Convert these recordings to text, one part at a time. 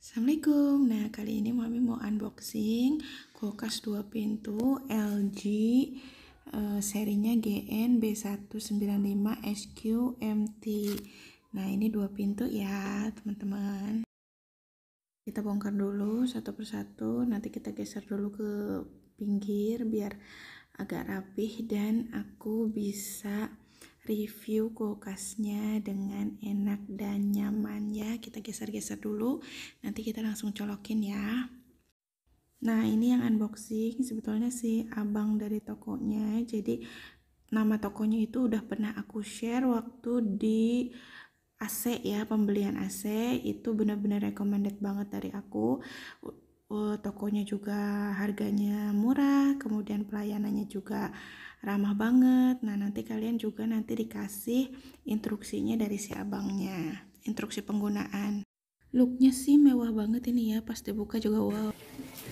Assalamualaikum. Nah, kali ini Mami mau unboxing kulkas 2 pintu LG serinya GN B195 SQ MT. Nah, ini 2 pintu ya, teman-teman. Kita bongkar dulu satu persatu, nanti kita geser dulu ke pinggir biar agak rapih dan aku bisa review kulkasnya dengan enak dan nyaman ya. Kita geser-geser dulu, nanti kita langsung colokin ya. Nah, ini yang unboxing sebetulnya si abang dari tokonya. Jadi nama tokonya itu udah pernah aku share waktu di AC ya, pembelian AC itu benar-benar recommended banget dari aku. Tokonya juga harganya murah, kemudian pelayanannya juga ramah banget. Nah, nanti kalian juga nanti dikasih instruksinya dari si abangnya, instruksi penggunaan. Looknya sih mewah banget ini ya, pas dibuka juga wow.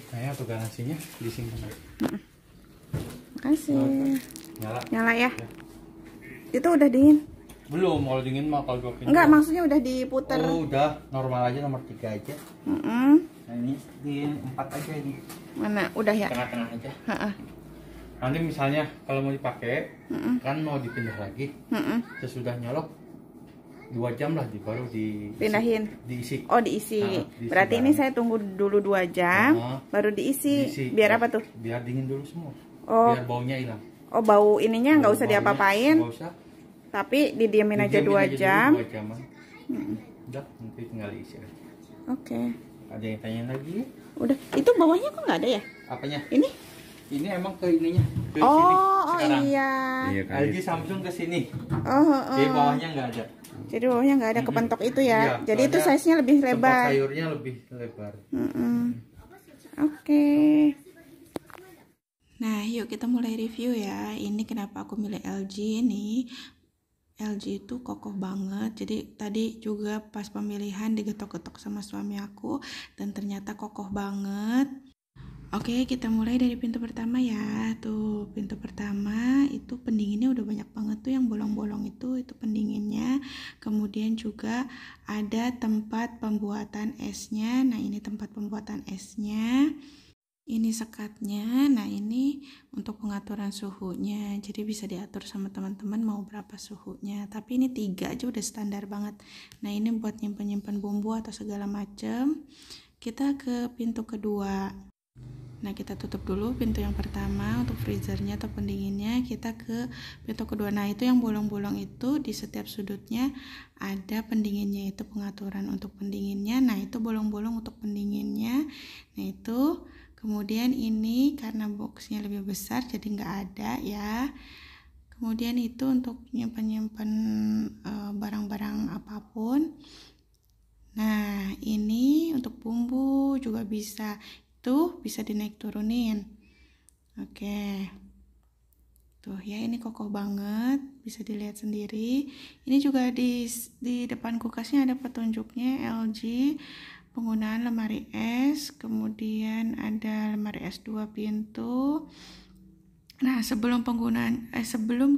Kayaknya tuh garansinya di sini. Makasih. Nyala ya? Ya. Itu udah dingin? Belum, kalau dingin mah kalau gue Enggak, maksudnya udah diputer. Oh, udah normal aja, nomor 3 aja. Nah, ini di 4 aja ini. Mana? Udah ya? Tengah-tengah aja. Nanti misalnya kalau mau dipakai, kan mau dipindah lagi. Sesudah nyolok 2 jam lah baru pindahin. Diisi. Oh, diisi. Berarti ini saya tunggu dulu 2 jam baru diisi. Biar apa tuh? Biar dingin dulu semua. Oh. Biar baunya hilang. Oh, bau ininya nggak usah diapa-apain. Nggak usah. Tapi didiamin aja 2 jam. 2 jaman. Udah, nanti tinggal diisi aja. Oke. Ada yang tanya lagi? Udah. Itu bawahnya kok nggak ada ya? Apanya? Ini? Ini emang ke ininya. Ke sini oh sekarang. Iya. LG Samsung ke sini. Oh. Jadi bawahnya nggak ada. Jadi bawahnya nggak ada kepentok itu ya. Iya, jadi itu size-nya lebih lebar. Tempat sayurnya lebih lebar. Oke. Nah, yuk kita mulai review ya. Ini kenapa aku milih LG ini. LG itu kokoh banget. Jadi tadi juga pas pemilihan digetok-getok sama suami aku dan ternyata kokoh banget. Oke, kita mulai dari pintu pertama ya. Tuh, pintu pertama itu pendinginnya udah banyak banget tuh yang bolong-bolong itu pendinginnya. Kemudian juga ada tempat pembuatan esnya. Nah, ini tempat pembuatan esnya. Ini sekatnya. Nah, ini untuk pengaturan suhunya. Jadi bisa diatur sama teman-teman mau berapa suhunya. Tapi ini 3 aja udah standar banget. Nah, ini buat nyimpen-nyimpen bumbu atau segala macem. Kita ke pintu kedua. Nah, kita tutup dulu pintu yang pertama untuk freezernya atau pendinginnya. Kita ke pintu kedua. Nah, itu yang bolong-bolong itu di setiap sudutnya ada pendinginnya, itu pengaturan untuk pendinginnya. Nah, itu bolong-bolong untuk pendinginnya. Nah, itu kemudian ini karena boxnya lebih besar jadi nggak ada ya. Kemudian itu untuk nyimpan barang-barang apapun. Nah, ini untuk bumbu juga bisa. Tuh bisa dinaik turunin. Oke. Tuh ya, ini kokoh banget, bisa dilihat sendiri. Ini juga di depan kulkasnya ada petunjuknya LG penggunaan lemari es, kemudian ada lemari es 2 pintu. Nah, sebelum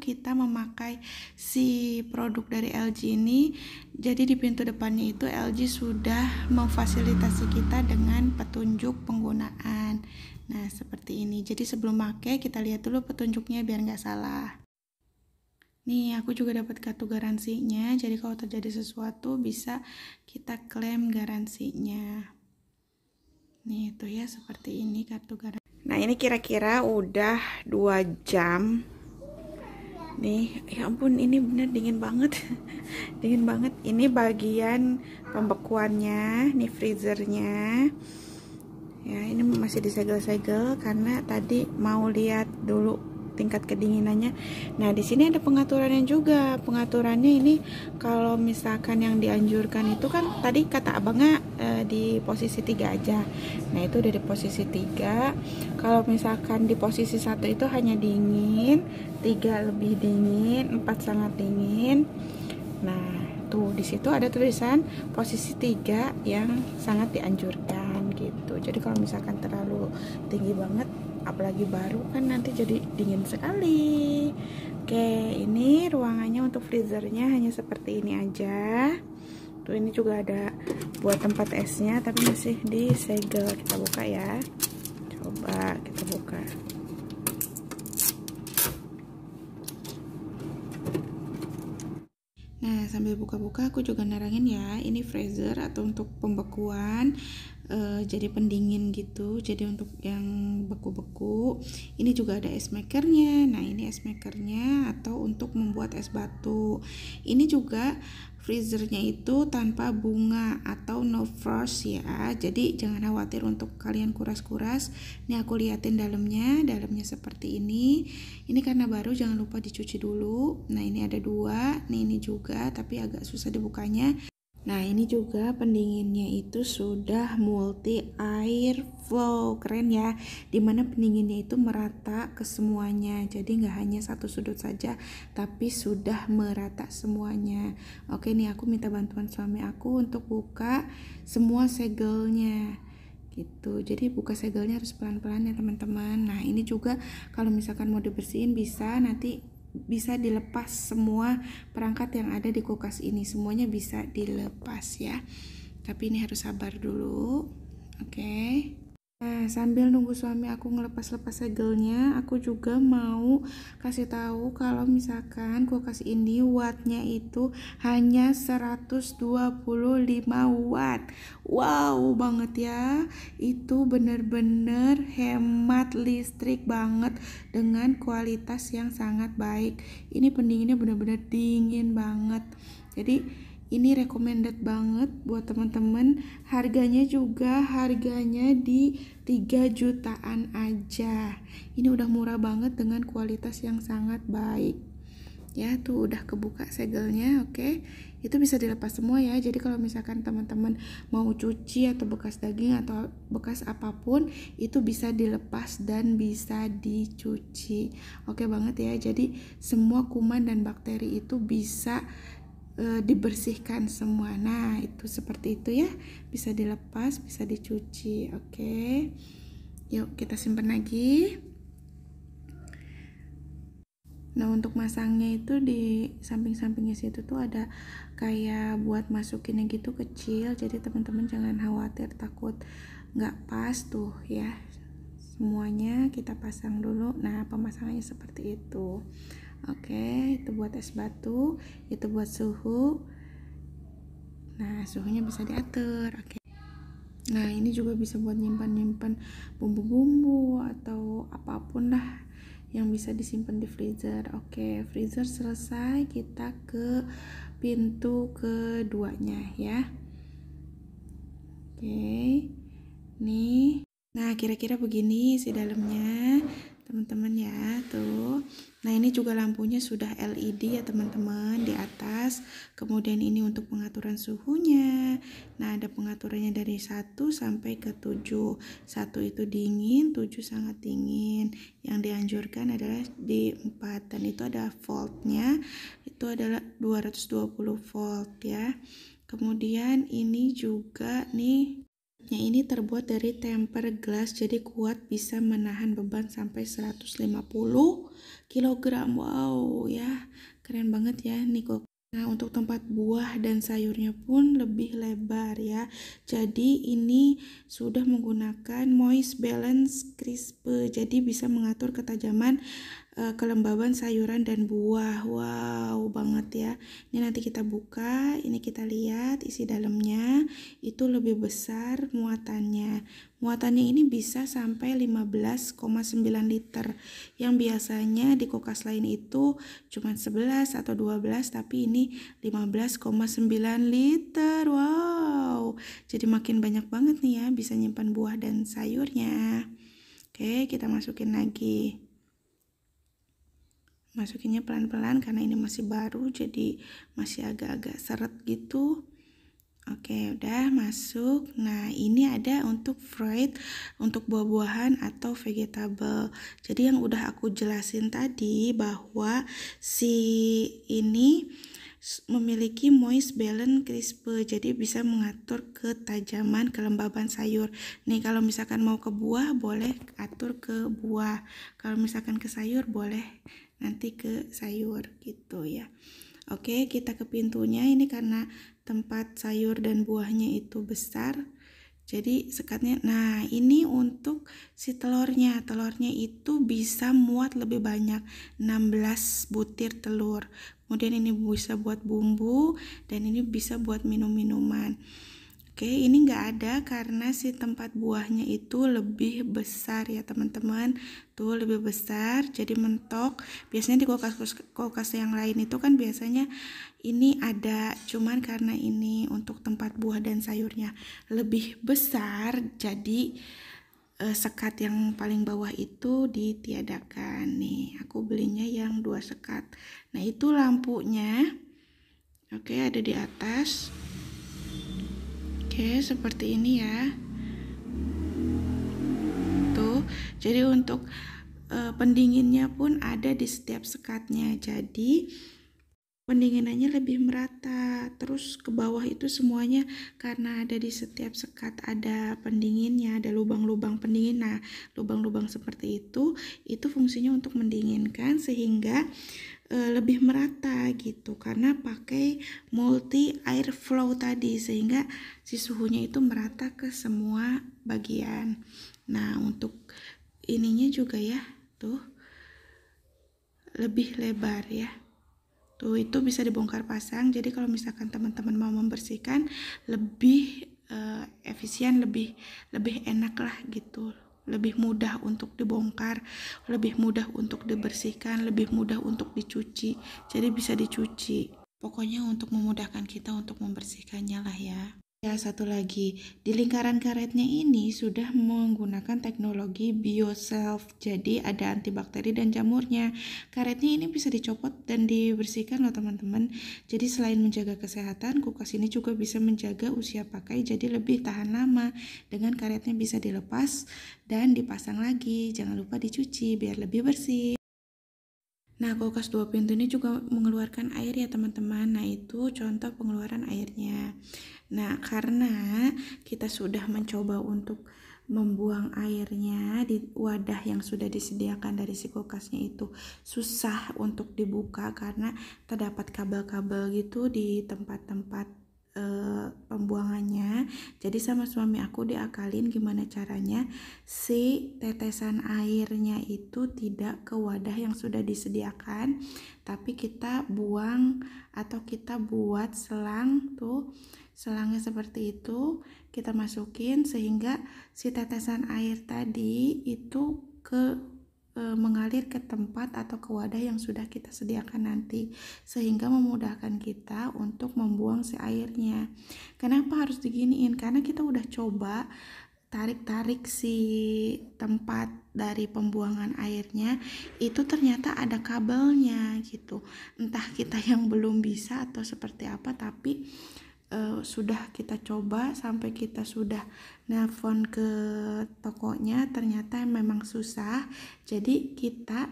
kita memakai si produk dari LG ini, jadi di pintu depannya itu LG sudah memfasilitasi kita dengan petunjuk penggunaan. Nah, seperti ini. Jadi sebelum pakai kita lihat dulu petunjuknya biar nggak salah. Nih, aku juga dapat kartu garansinya. Jadi kalau terjadi sesuatu bisa kita klaim garansinya. Nih, itu ya seperti ini kartu garansi. Nah, ini kira-kira udah 2 jam. Nih, ya ampun, ini bener dingin banget. Dingin banget. Ini bagian pembekuannya, nih freezernya. Ya, ini masih disegel-segel karena tadi mau lihat dulu tingkat kedinginannya. Nah, di sini ada pengaturannya juga. Pengaturannya ini kalau misalkan yang dianjurkan itu kan tadi kata abangnya di posisi 3 aja. Nah, itu udah di posisi 3. Kalau misalkan di posisi 1 itu hanya dingin, 3 lebih dingin, 4 sangat dingin. Nah, tuh di situ ada tulisan posisi 3 yang sangat dianjurkan gitu. Jadi kalau misalkan terlalu tinggi banget, apalagi baru kan nanti jadi dingin sekali. Oke, ini ruangannya untuk freezernya hanya seperti ini aja. Tuh Tuh ini juga ada buat tempat esnya tapi masih disegel. Kita buka ya. Coba kita buka. Nah, sambil buka-buka aku juga nerangin ya, ini freezer atau untuk pembekuan, jadi pendingin gitu, jadi untuk yang beku-beku. Ini juga ada es makernya. Nah, ini es makernya atau untuk membuat es batu. Ini juga freezernya itu tanpa bunga atau no frost ya, jadi jangan khawatir untuk kalian kuras-kuras. Ini aku liatin dalamnya seperti ini karena baru, jangan lupa dicuci dulu. Nah, ini ada dua, nih ini juga tapi agak susah dibukanya. Nah, ini juga pendinginnya itu sudah multi air flow, keren ya, dimana pendinginnya itu merata ke semuanya, jadi nggak hanya satu sudut saja tapi sudah merata semuanya. Oke, nih aku minta bantuan suami aku untuk buka semua segelnya gitu, jadi buka segelnya harus pelan-pelan ya teman-teman. Nah, ini juga kalau misalkan mau dibersihin bisa dilepas semua perangkat yang ada di kulkas ini, semuanya bisa dilepas ya, tapi ini harus sabar dulu. Oke. Nah, sambil nunggu suami aku ngelepas-lepas segelnya, aku juga mau kasih tahu kalau misalkan kulkas ini wattnya itu hanya 125 watt. Wow banget ya, itu bener-bener hemat listrik banget dengan kualitas yang sangat baik. Ini pendinginnya bener-bener dingin banget, jadi ini recommended banget buat teman-teman. Harganya di 3 jutaan aja. Ini udah murah banget dengan kualitas yang sangat baik. Ya, tuh udah kebuka segelnya. Oke. Itu bisa dilepas semua ya. Jadi kalau misalkan teman-teman mau cuci atau bekas daging atau bekas apapun, itu bisa dilepas dan bisa dicuci. Oke banget ya. Jadi semua kuman dan bakteri itu bisa dibersihkan semua. Nah, itu seperti itu ya, bisa dilepas, bisa dicuci. Oke, yuk kita simpan lagi. Nah, untuk masangnya itu di samping-sampingnya situ tuh ada kayak buat masukinnya gitu kecil, jadi teman-teman jangan khawatir takut nggak pas tuh ya. Semuanya kita pasang dulu. Nah, pemasangannya seperti itu. Oke, itu buat es batu, itu buat suhu. Nah, suhunya bisa diatur. Oke. Nah, ini juga bisa buat nyimpan bumbu-bumbu atau apapun lah yang bisa disimpan di freezer. Oke, freezer selesai, kita ke pintu keduanya ya. Oke. Nih. Nah, kira-kira begini isi dalamnya, teman-teman ya, tuh. Nah, ini juga lampunya sudah LED ya teman-teman di atas. Kemudian ini untuk pengaturan suhunya. Nah, ada pengaturannya dari 1 sampai ke 7. 1 itu dingin, 7 sangat dingin. Yang dianjurkan adalah di 4, dan itu ada voltnya. Itu adalah 220 volt ya. Kemudian ini juga nih, ini terbuat dari tempered glass, jadi kuat, bisa menahan beban sampai 150 kg. Wow ya, keren banget ya nih kok. Nah, untuk tempat buah dan sayurnya pun lebih lebar ya. Jadi ini sudah menggunakan moist balance crisp, jadi bisa mengatur ketajaman kelembaban sayuran dan buah. Wow banget ya. Ini nanti kita buka, ini kita lihat isi dalamnya itu lebih besar muatannya. Muatannya ini bisa sampai 15,9 liter. Yang biasanya di kulkas lain itu cuma 11 atau 12, tapi ini 15,9 liter. Wow. Jadi makin banyak banget nih ya, bisa nyimpan buah dan sayurnya. Oke, kita masukin lagi. Masukinnya pelan-pelan karena ini masih baru, jadi masih agak-agak seret gitu. Oke, udah masuk. Nah, ini ada untuk fruit, untuk buah-buahan atau vegetable. Jadi yang udah aku jelasin tadi bahwa si ini memiliki moist balance crisp, jadi bisa mengatur ketajaman kelembaban sayur. Nih, kalau misalkan mau ke buah boleh atur ke buah, kalau misalkan ke sayur boleh nanti ke sayur gitu ya. Oke, kita ke pintunya. Ini karena tempat sayur dan buahnya itu besar, jadi sekatnya, nah ini untuk si telurnya itu bisa muat lebih banyak, 16 butir telur. Kemudian ini bisa buat bumbu, dan ini bisa buat minum-minuman. Oke, ini nggak ada karena si tempat buahnya itu lebih besar ya teman-teman. Tuh lebih besar, jadi mentok. Biasanya di kulkas yang lain itu kan biasanya ini ada, cuman karena ini untuk tempat buah dan sayurnya lebih besar, jadi sekat yang paling bawah itu ditiadakan. Nih, aku belinya yang 2 sekat. Nah, itu lampunya. Oke, ada di atas. Oke, seperti ini ya. Tuh, jadi untuk pendinginnya pun ada di setiap sekatnya. Jadi pendinginannya lebih merata. Terus ke bawah itu semuanya karena ada di setiap sekat ada pendinginnya, ada lubang-lubang pendingin. Nah, lubang-lubang seperti itu fungsinya untuk mendinginkan sehingga lebih merata gitu, karena pakai multi air flow tadi, sehingga si suhunya itu merata ke semua bagian. Nah, untuk ininya juga ya, tuh lebih lebar ya. Tuh, itu bisa dibongkar pasang. Jadi kalau misalkan teman-teman mau membersihkan lebih efisien, lebih enak lah gitu. Lebih mudah untuk dibongkar, lebih mudah untuk dibersihkan, lebih mudah untuk dicuci. Jadi bisa dicuci. Pokoknya untuk memudahkan kita untuk membersihkannya lah ya. Ya, satu lagi, di lingkaran karetnya ini sudah menggunakan teknologi BioSelf, jadi ada antibakteri dan jamurnya. Karetnya ini bisa dicopot dan dibersihkan loh teman-teman. Jadi selain menjaga kesehatan, kulkas ini juga bisa menjaga usia pakai, jadi lebih tahan lama. Dengan karetnya bisa dilepas dan dipasang lagi, jangan lupa dicuci biar lebih bersih. Nah, kulkas 2 pintu ini juga mengeluarkan air ya teman-teman. Nah, itu contoh pengeluaran airnya. Nah, karena kita sudah mencoba untuk membuang airnya di wadah yang sudah disediakan dari si kulkasnya itu susah untuk dibuka karena terdapat kabel-kabel gitu di tempat-tempat pembuangannya. Jadi sama suami aku diakalin gimana caranya si tetesan airnya itu tidak ke wadah yang sudah disediakan, tapi kita buang atau kita buat selang. Tuh selangnya seperti itu kita masukin sehingga si tetesan air tadi itu mengalir ke tempat atau ke wadah yang sudah kita sediakan nanti, sehingga memudahkan kita untuk membuang si airnya. Kenapa harus diginiin? Karena kita udah coba tarik-tarik si tempat dari pembuangan airnya, itu ternyata ada kabelnya gitu. Entah kita yang belum bisa atau seperti apa, tapi sudah kita coba sampai kita sudah nelpon ke tokonya, ternyata memang susah. Jadi kita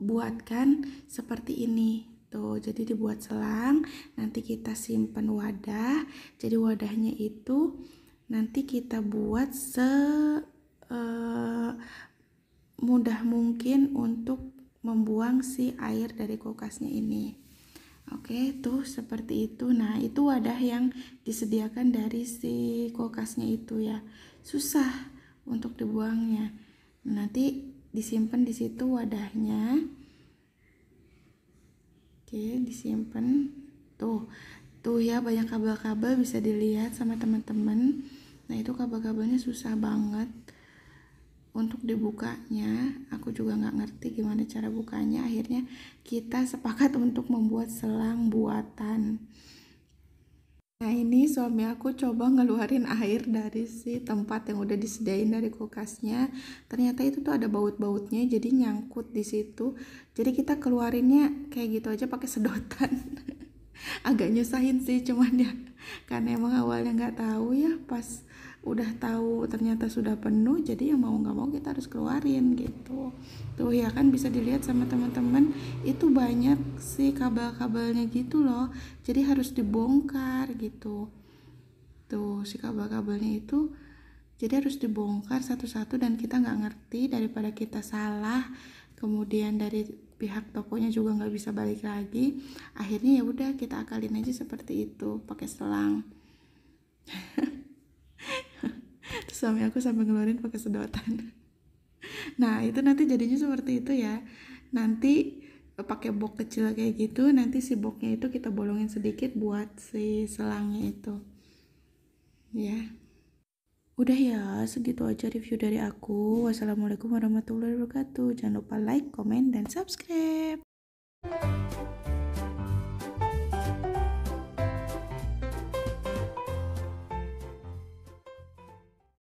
buatkan seperti ini tuh, jadi dibuat selang, nanti kita simpan wadah. Jadi wadahnya itu nanti kita buat mudah mungkin untuk membuang si air dari kulkasnya ini. Oke, tuh seperti itu. Nah, itu wadah yang disediakan dari si kulkasnya itu ya. Susah untuk dibuangnya. Nanti disimpan di situ wadahnya. Oke, disimpan. Tuh ya, banyak kabel-kabel bisa dilihat sama teman-teman. Nah, itu kabel-kabelnya susah banget untuk dibukanya. Aku juga nggak ngerti gimana cara bukanya. Akhirnya kita sepakat untuk membuat selang buatan. Nah, ini suami aku coba ngeluarin air dari si tempat yang udah disediain dari kulkasnya. Ternyata itu tuh ada baut-bautnya, jadi nyangkut di situ. Jadi kita keluarinnya kayak gitu aja pakai sedotan. Agak nyusahin sih, cuman ya karena emang awalnya nggak tahu ya, pas udah tahu ternyata sudah penuh, jadi ya mau nggak mau kita harus keluarin gitu. Tuh ya kan, bisa dilihat sama teman-teman, itu banyak sih kabel-kabelnya gitu loh, jadi harus dibongkar gitu. Tuh si kabel-kabelnya itu jadi harus dibongkar satu-satu, dan kita nggak ngerti, daripada kita salah kemudian dari pihak tokonya juga nggak bisa balik lagi. Akhirnya ya udah kita akalin aja seperti itu, pakai selang. Terus suami aku sampai ngeluarin pakai sedotan. Nah itu nanti jadinya seperti itu ya. Nanti pakai box kecil kayak gitu, nanti si boxnya itu kita bolongin sedikit buat si selangnya itu ya. Udah ya, segitu aja review dari aku. Wassalamualaikum warahmatullahi wabarakatuh. Jangan lupa like, komen, dan subscribe.